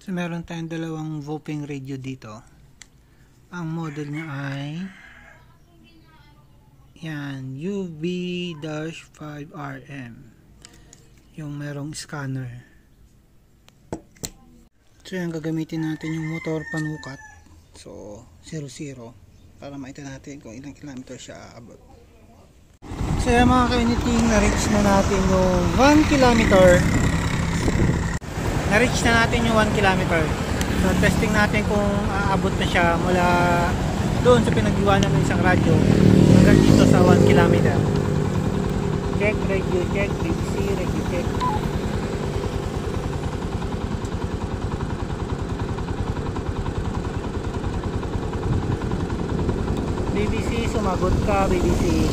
So, meron tayong dalawang Voping radio dito. Ang model niya ay yan, UV-5RM. Yung merong scanner. So, yan, gagamitin natin yung motor panukat. So, 00 para makita natin kung ilang kilometer siya aabot. So, yan mga ka-anything, na-reach na natin yung 1 kilometer. Na-reach na natin yung 1 kilometer. So, testing natin kung aabot na siya mula doon sa pinag-iwanan ng isang radyo hanggang dito sa 1 kilometer. Check, radio check, BBC, radio check. BBC, sumagot ka, BBC.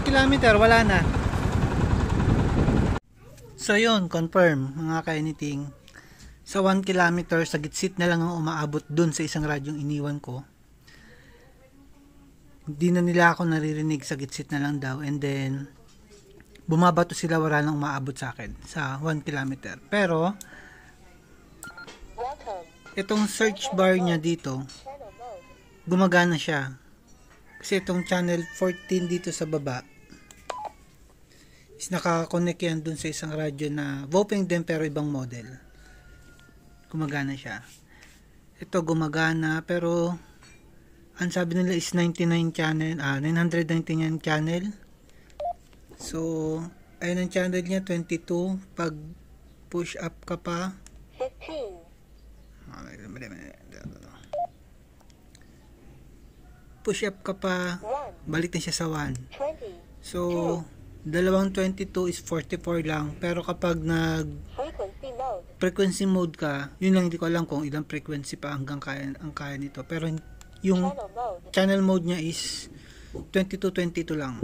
Kilometer, wala na. So yun, confirm mga ka-anything. Sa 1 kilometer, sa gitsit na lang ang umaabot dun sa isang radyong iniwan ko. Hindi na nila ako naririnig, sa gitsit na lang daw. And then, bumabato sila, wala nang umaabot sa akin sa 1 kilometer. Pero, itong search bar niya dito, gumagana siya. Kasi itong channel 14 dito sa baba, is nakakonect yan dun sa isang radyo na Voping din pero ibang model. Gumagana siya. Ito gumagana pero ang sabi nila is 99 channel, 999 channel. So, ayun ang channel niya 22. Pag push up ka pa 15. Push up ka pa, balik na siya sa 1. 20. So, dalawang 22 is 44 lang. Pero kapag frequency mode ka, yun lang, hindi ko alam kung ilang frequency pa hanggang ang kaya nito. Pero yung channel mode niya is 22 lang.